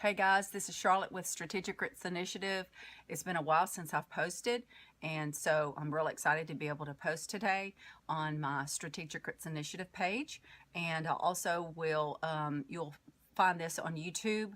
Hey guys, this is Charlotte with Strategic Grits Initiative. It's been a while since I've posted, and so I'm real excited to be able to post today on my Strategic Grits Initiative page. And I also will, you'll find this on YouTube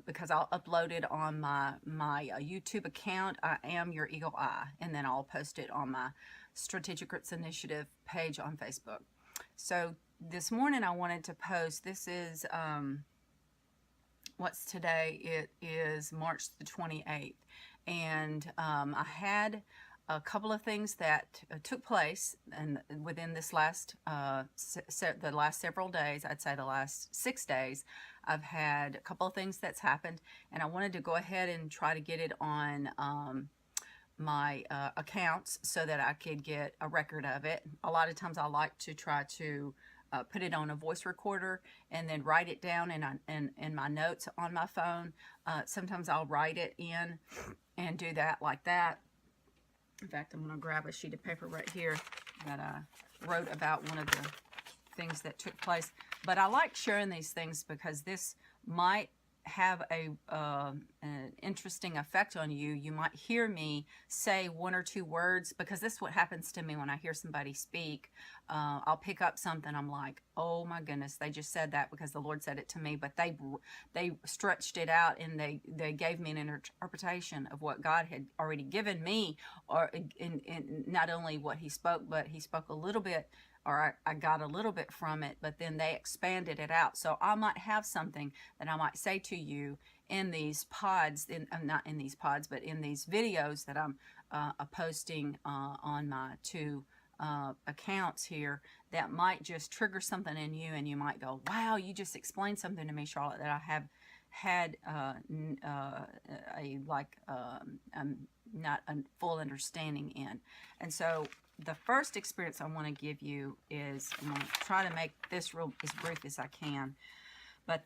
because I'll upload it on my YouTube account. I am your Eagle Eye, and then I'll post it on my Strategic Grits Initiative page on Facebook. So this morning I wanted to post, this is, what's today? It is March the 28th, and I had a couple of things that took place, and within this last the last several days, I'd say the last 6 days, I've had a couple of things that's happened, and I wanted to go ahead and try to get it on my accounts so that I could get a record of it. A lot of times I like to try to put it on a voice recorder and then write it down in my notes on my phone. Sometimes I'll write it in and do that like that. In fact, I'm going to grab a sheet of paper right here that I wrote about one of the things that took place. But I like sharing these things because this might have an interesting effect on you. You might hear me say one or two words, because this is what happens to me when I hear somebody speak. I'll pick up something, I'm like, oh my goodness, they just said that because the Lord said it to me, but they stretched it out and they gave me an interpretation of what God had already given me, or in not only what he spoke, but he spoke a little bit, or I got a little bit from it, but then they expanded it out. So I might have something that I might say to you in these pods, not in these pods, but in these videos that I'm posting on my two accounts here, that might just trigger something in you, and you might go, wow, you just explained something to me, Charlotte, that I have had not a full understanding in. And so the first experience I want to give you is, I'm going to try to make this real as brief as I can, but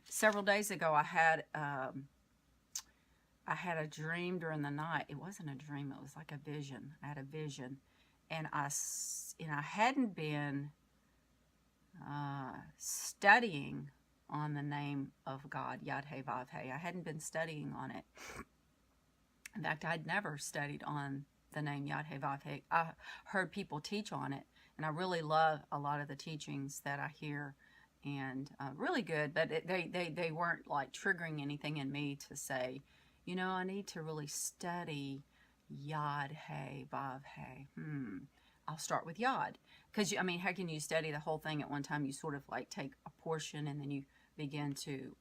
several days ago I had a dream during the night. It wasn't a dream, it was like a vision. I had a vision, and I hadn't been studying on the name of God, Yad He Vav He. I hadn't been studying on it. In fact, I'd never studied on the name Yad He Vav He. I heard people teach on it, and I really love a lot of the teachings that I hear, and really good, but they weren't like triggering anything in me to say, you know, I need to really study Yad He Vav He. I'll start with Yad, because I mean, how can you study the whole thing at one time? You sort of like take a portion and then you begin to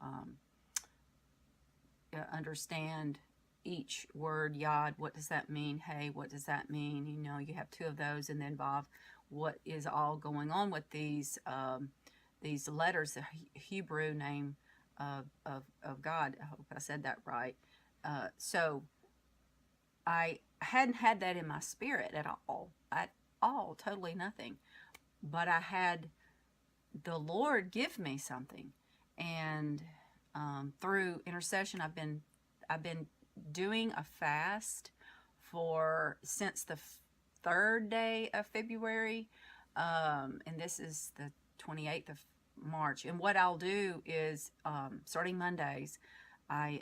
understand each word. Yad, what does that mean? Hey, what does that mean? You know, you have two of those, and then Vav, what is all going on with these letters, the Hebrew name of God. I hope I said that right. So I hadn't had that in my spirit at all, totally nothing. But I had the Lord give me something, and through intercession, I've been doing a fast since the 3rd day of February, and this is the 28th of March. And what I'll do is, starting Mondays, I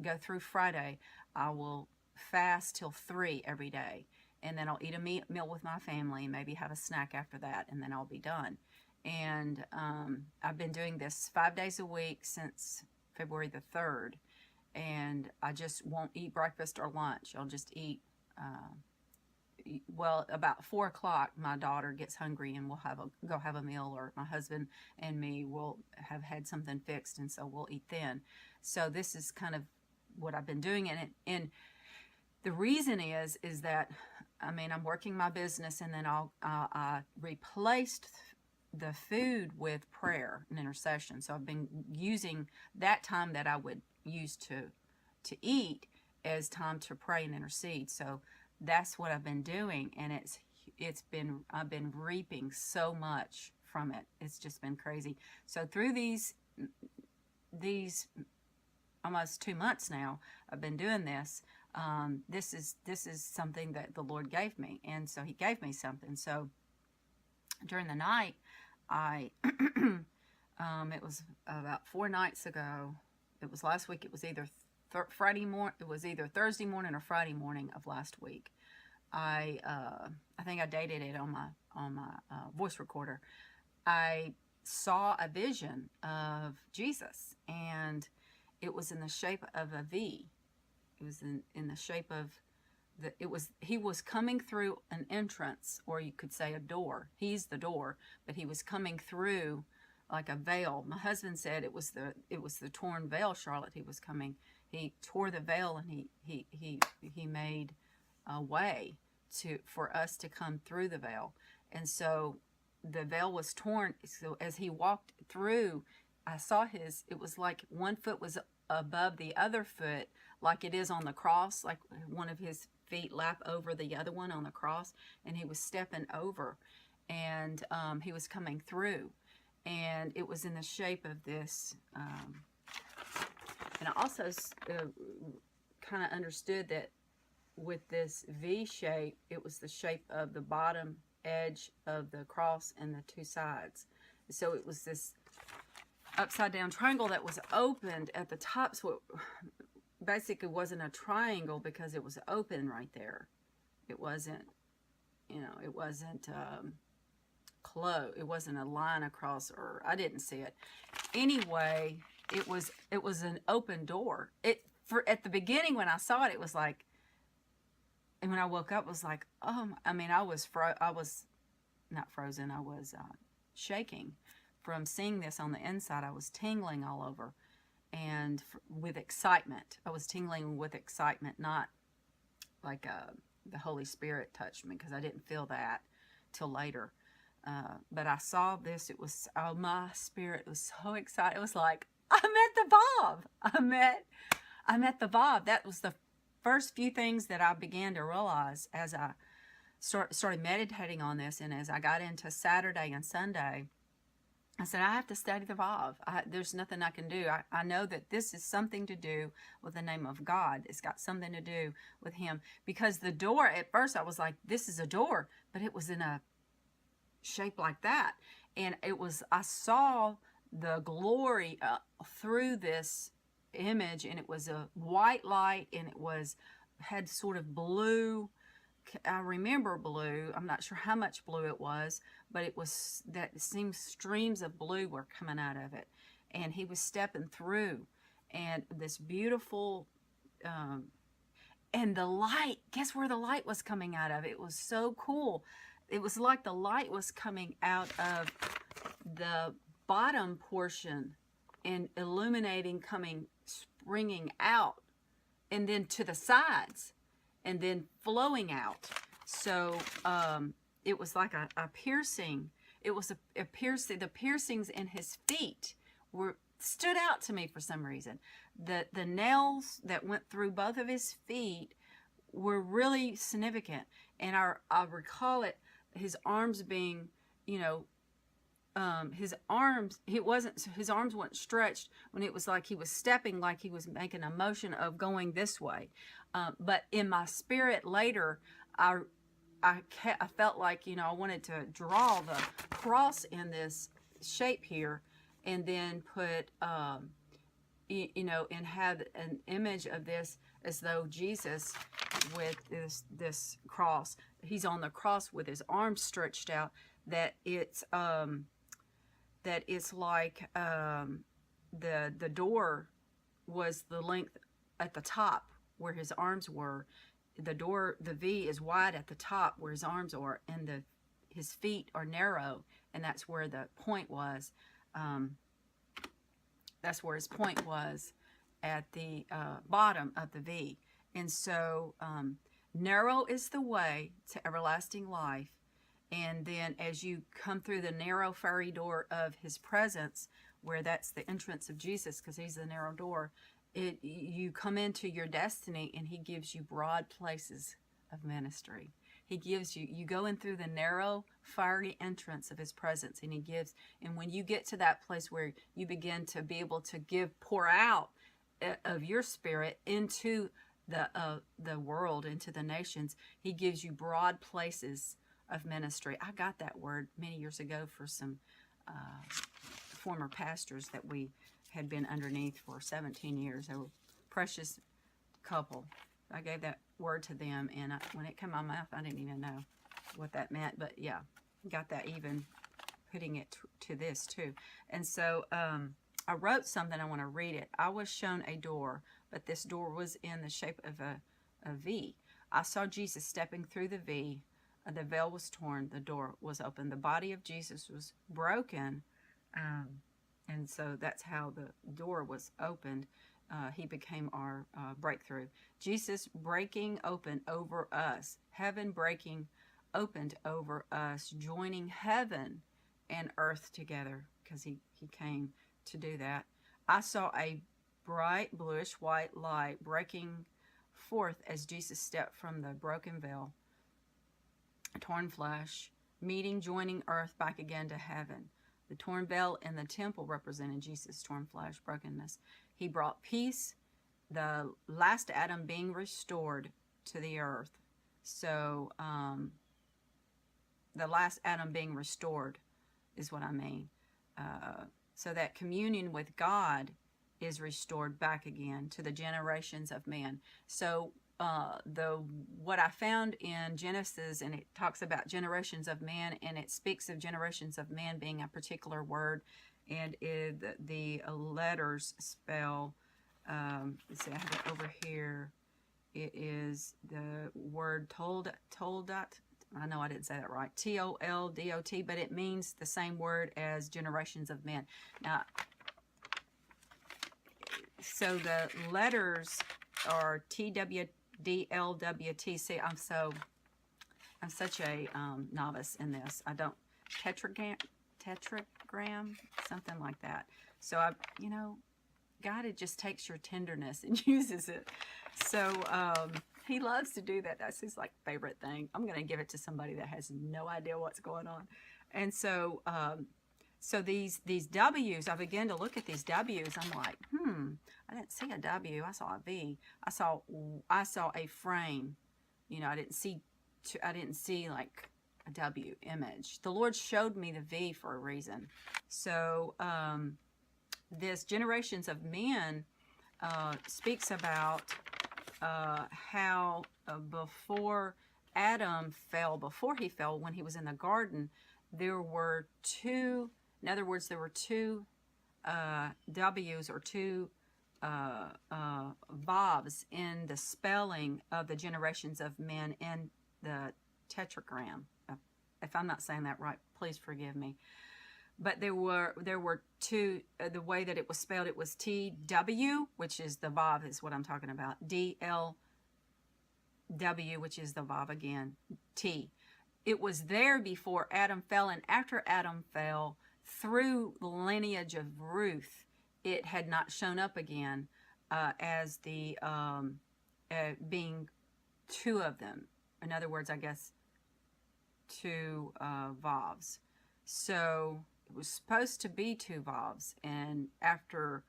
go through Friday, I will fast till 3 every day, and then I'll eat a meal with my family and maybe have a snack after that, and then I'll be done. And I've been doing this 5 days a week since February the 3rd, and I just won't eat breakfast or lunch. I'll just eat, well, about 4 o'clock, my daughter gets hungry and we'll go have a meal, or my husband and me will have had something fixed, and so we'll eat then. So this is kind of what I've been doing, and the reason is that, I mean, I'm working my business, and then I replaced the food with prayer and intercession. So I've been using that time that I would use to eat as time to pray and intercede. So that's what I've been doing, and I've been reaping so much from it. It's just been crazy. So through these almost 2 months now, I've been doing this. This is something that the Lord gave me, and so He gave me something. So during the night, I It was about 4 nights ago. It was last week. It was either Friday morning. It was either Thursday morning or Friday morning of last week. I think I dated it on my voice recorder. I saw a vision of Jesus, and it was in the shape of a V. It was in the shape of he was coming through an entrance, or you could say a door. He's the door, but he was coming through like a veil. My husband said it was the torn veil, Charlotte. He tore the veil, and he made a way for us to come through the veil. And so the veil was torn. So as he walked through, I saw it was like one foot was above the other foot, like it is on the cross, like one of his feet lap over the other one on the cross, and he was stepping over, and he was coming through, and it was in the shape of this. And I also kind of understood that with this V shape, it was the shape of the bottom edge of the cross and the two sides. So it was this upside down triangle that was opened at the top. So it basically wasn't a triangle because it was open right there. It wasn't, it wasn't close. It wasn't a line across, or I didn't see it. Anyway, it was an open door. At the beginning when I saw it, it was like, and when I woke up, it was like, oh, I mean, I was not frozen. I was shaking from seeing this on the inside. I was tingling all over, and with excitement. I was tingling with excitement, not like the Holy Spirit touched me, because I didn't feel that till later. But I saw this. It was, my spirit was so excited. It was like, I met the VAV. I met the VAV. That was the first few things that I began to realize as I started meditating on this, and as I got into Saturday and Sunday. I said, I have to study the VAV. There's nothing I can do. I know that this is something to do with the name of God. It's got something to do with him. Because the door, at first I was like, this is a door, but it was in a shape like that. And I saw the glory through this image, and it was a white light, and it had sort of blue. I remember blue. I'm not sure how much blue it was, but it seemed streams of blue were coming out of it. And he was stepping through, and this beautiful, and the light, guess where the light was coming out of? It was so cool. It was like the light was coming out of the bottom portion and illuminating, springing out, and then to the sides, and then flowing out. So it was like a piercing. It was a piercing. The piercings in his feet stood out to me for some reason. The nails that went through both of his feet were really significant. And I recall his arms being, his arms weren't stretched when it was like he was stepping, like he was making a motion of going this way. But in my spirit later, I felt like, I wanted to draw the cross in this shape here, and then put, and have an image of this as though Jesus with this cross, he's on the cross with his arms stretched out, that it's like the door was the length at the top where his arms were. The V is wide at the top where his arms are, and his feet are narrow, and that's where the point was. That's where his point was, at the bottom of the V. And so narrow is the way to everlasting life. And then as you come through the narrow fiery door of his presence, where that's the entrance of Jesus, because he's the narrow door, you come into your destiny, and he gives you broad places of ministry. He gives you go in through the narrow fiery entrance of his presence, and when you get to that place where you begin to be able to pour out of your spirit into the world, into the nations, he gives you broad places of ministry. I got that word many years ago former pastors that we had been underneath for 17 years. They were a precious couple. I gave that word to them, and when it came out of my mouth, I didn't even know what that meant. But yeah, got that even putting it to this too. And so I wrote something. I want to read it. I was shown a door, but this door was in the shape of a V. I saw Jesus stepping through the V. The veil was torn. The door was open. The body of Jesus was broken. And so that's how the door was opened. He became our breakthrough. Jesus breaking open over us. Heaven breaking opened over us, joining heaven and earth together, because he came to do that. I saw a bright bluish white light breaking forth as Jesus stepped from the broken veil, torn flesh, meeting, joining earth back again to heaven. The torn veil in the temple represented Jesus' torn flesh, brokenness. He brought peace, the last Adam being restored to the earth. So the last Adam being restored is what I mean. So that communion with God is restored back again to the generations of men. So what I found in Genesis, and it talks about generations of man, and it speaks of generations of man being a particular word, and the letters spell, let's see, I have it over here. It is the word toldot. I know I didn't say that right. T-O-L-D-O-T, but it means the same word as generations of men. Now, so the letters are T-W-D-L-W-T-C. I'm such a novice in this. I don't, tetragram, something like that. So God, it just takes your tenderness and uses it. So he loves to do that. That's his favorite thing. I'm going to give it to somebody that has no idea what's going on. And so so these W's, I began to look at these W's. I'm like, I didn't see a W. I saw a V. I saw a frame. I didn't see like a W image. The Lord showed me the V for a reason. So this generations of men speaks about how before Adam fell, before he fell, when he was in the garden, there were two, in other words, there were two W's or two VAVs in the spelling of the generations of men in the tetragram. If I'm not saying that right, please forgive me. But there were two, the way that it was spelled, it was TW, which is the VAV is what I'm talking about, DLW, which is the VAV again, T. It was there before Adam fell, and after Adam fell, through the lineage of Ruth, it had not shown up again as the being two of them. In other words, I guess two VAVs. So it was supposed to be two VAVs, and after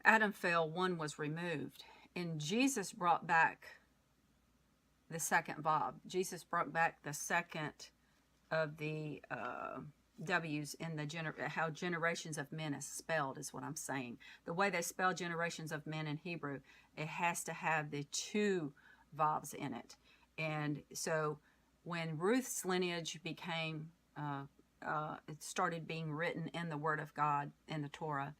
Adam fell, one was removed, and Jesus brought back the second VAV. Jesus brought back the second of the W's in the how generations of men is spelled is what I'm saying. The way they spell generations of men in Hebrew, it has to have the two VAVs in it. And so when Ruth's lineage became it started being written in the Word of God in the Torah,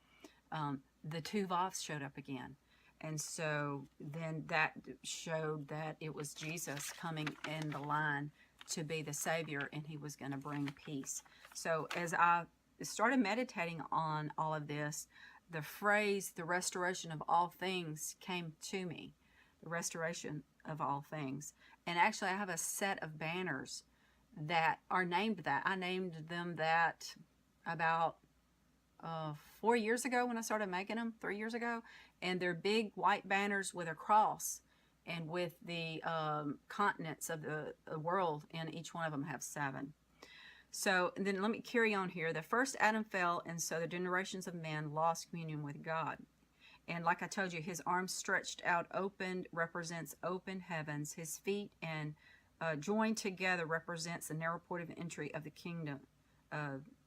the two VAVs showed up again. And so then that showed that it was Jesus coming in the line to be the Savior, and he was going to bring peace. So as I started meditating on all of this, the phrase, the restoration of all things, came to me. The restoration of all things. And actually, I have a set of banners that are named that. I named them that about 4 years ago when I started making them, 3 years ago. And they're big white banners with a cross and with the continents of the world, and each one of them have 7. So and then let me carry on here. The first Adam fell, and so the generations of men lost communion with God. And like I told you, his arms stretched out opened represents open heavens. His feet and joined together represents the narrow port of entry of the kingdom,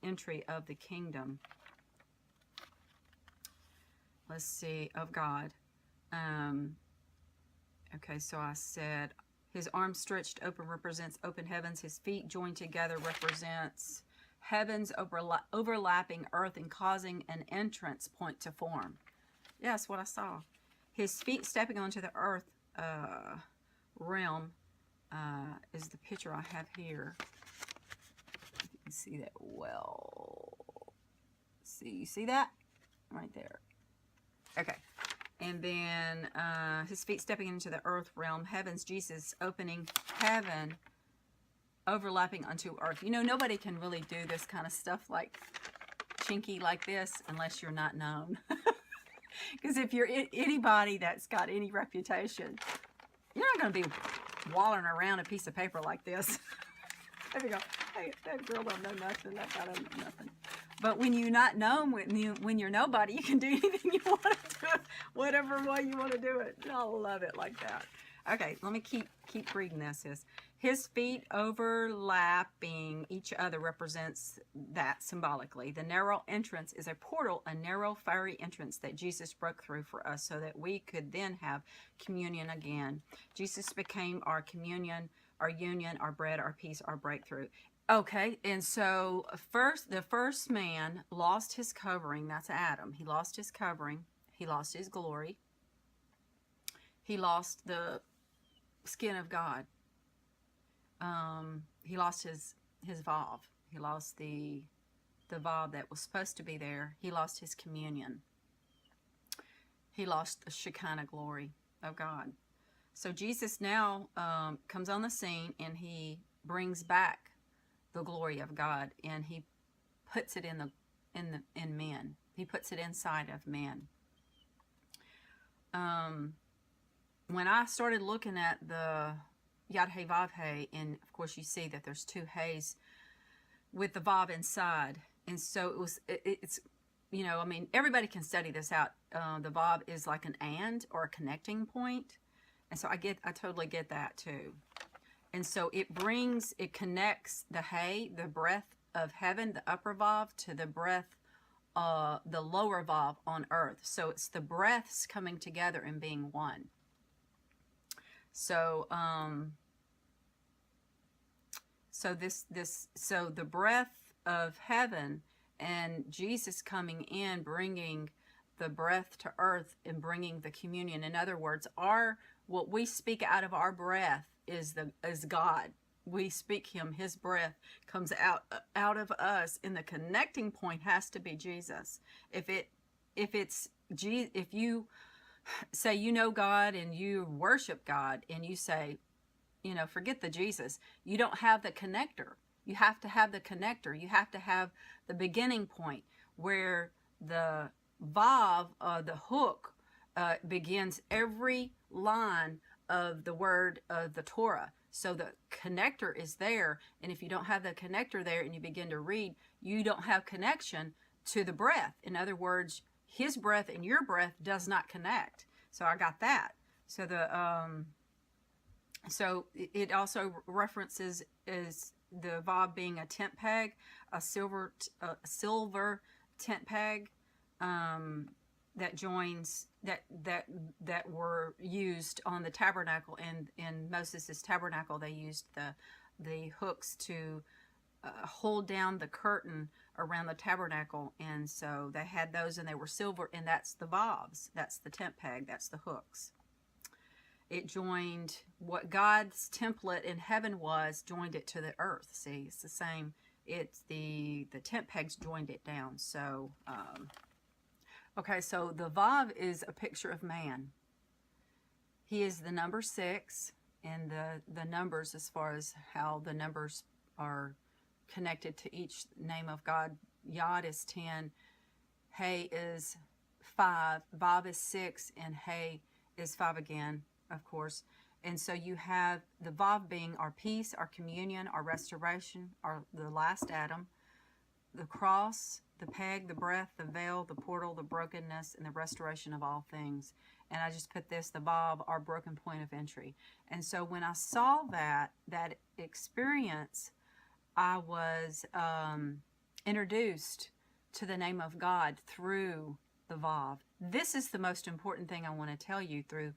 entry of the kingdom. Let's see, of God. Okay, so I said his arms stretched open represents open heavens. His feet joined together represents heavens overlapping earth and causing an entrance point to form. Yeah, that's what I saw. His feet stepping onto the earth realm is the picture I have here. You can see that well. See, you see that? Right there. Okay. And then his feet stepping into the earth realm, heavens, Jesus opening heaven, overlapping onto earth. You know, nobody can really do this kind of stuff like chinky like this unless you're not known. Because if you're anybody that's got any reputation, you're not going to be walling around a piece of paper like this. There you go. Hey, that girl don't know nothing. That guy don't know nothing. But when you're not known, when you're nobody, you can do anything you want to do, whatever way you want to do it. I love it like that. Okay, let me keep reading this. His feet overlapping each other represents that symbolically. The narrow entrance is a portal, a narrow, fiery entrance that Jesus broke through for us so that we could then have communion again. Jesus became our communion, our union, our bread, our peace, our breakthrough. Okay, and so the first man lost his covering. That's Adam. He lost his covering. He lost his glory. He lost the skin of God. He lost his VAV. He lost the VAV that was supposed to be there. He lost his communion. He lost the Shekinah glory of God. So Jesus now comes on the scene, and he brings back the glory of God, and he puts it in men. He puts it inside of men. When I started looking at the Yod He Vav He, and of course you see that there's two He's with the Vav inside, and so it's you know, I mean, everybody can study this out. The Vav is like an and or a connecting point, and so I totally get that too. And so it connects the He, the breath of heaven, the upper Vav, to the breath, the lower Vav on earth. So it's the breaths coming together and being one. So, so the breath of heaven and Jesus coming in, bringing the breath to earth and bringing the communion. In other words, what we speak out of our breath is God. We speak him. His breath comes out of us, and the connecting point has to be Jesus. If you say you know God and you worship God and you say, you know, forget the Jesus, you don't have the connector. You have to have the connector. You have to have the beginning point where the Vav, the hook, begins every line of the word of the Torah. So the connector is there, and if you don't have the connector there and you begin to read, you don't have connection to the breath. In other words, his breath and your breath does not connect. So I got that. So so it also references is the Vav being a tent peg, a silver tent peg that joins that were used on the tabernacle. And in Moses' tabernacle, they used the hooks to hold down the curtain around the tabernacle, and so they had those, and they were silver, and that's the Vavs. That's the tent peg. That's the hooks. It joined what God's template in heaven was, joined it to the earth. See, it's the same. It's the tent pegs joined it down. So, okay, so the Vav is a picture of man. He is the number 6, and the numbers, as far as how the numbers are connected to each name of God. Yod is 10, He is 5, Vav is 6, and He is 5 again, of course. And so you have the Vav being our peace, our communion, our restoration, the last Adam, the cross, the peg, the breath, the veil, the portal, the brokenness, and the restoration of all things. And I just put this, the Vav, our broken point of entry. And so when I saw that experience, I was introduced to the name of God through the VAV. This is the most important thing I want to tell you through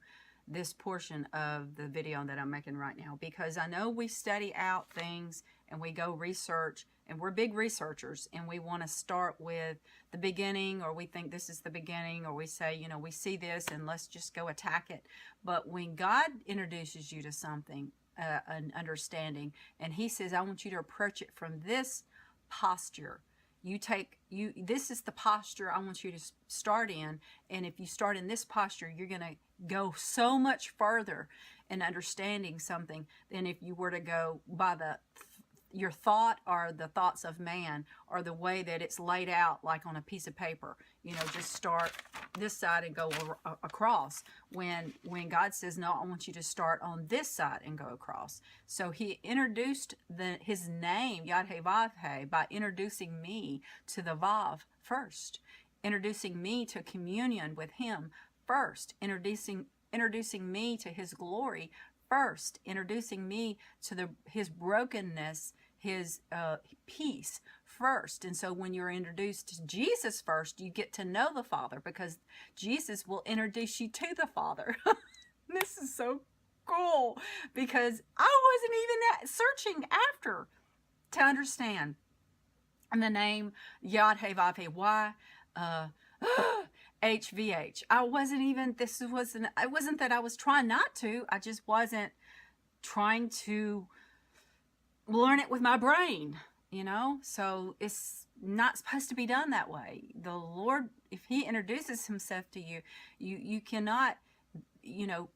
this portion of the video that I'm making right now, because I know we study out things and we go research, and we're big researchers, and we want to start with the beginning, or we think this is the beginning, or we say, you know, we see this and let's just go attack it. But when God introduces you to something, an understanding, and he says, I want you to approach it from this posture. This is the posture I want you to start in, and if you start in this posture, you're going to go so much further in understanding something than if you were to go by your thought or the thoughts of man, or the way that it's laid out, like on a piece of paper. You know, just start this side and go across. When God says, no, I want you to start on this side and go across. So he introduced his name, Yad He Vav He, by introducing me to the Vav first, introducing me to communion with him first, introducing me to his glory first, introducing me to his brokenness, his peace first. And so when you're introduced to Jesus first, you get to know the Father, because Jesus will introduce you to the Father. This is so cool, because I wasn't even searching after to understand the name Yad He Vav He. Why? HVH. It wasn't that I was trying not to. I just wasn't trying to learn it with my brain, you know? So it's not supposed to be done that way. The Lord, if he introduces himself to you, you cannot, you know,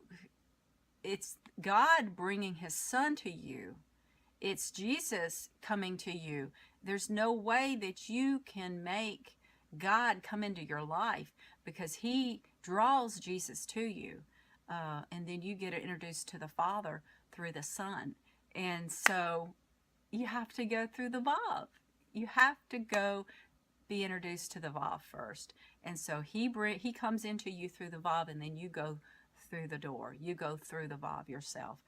it's God bringing his son to you. It's Jesus coming to you. There's no way that you can make God come into your life, because he draws Jesus to you. And then you get introduced to the Father through the Son. And so you have to go through the VAV. You have to go be introduced to the VAV first. And so he comes into you through the VAV, and then you go through the door. You go through the VAV yourself.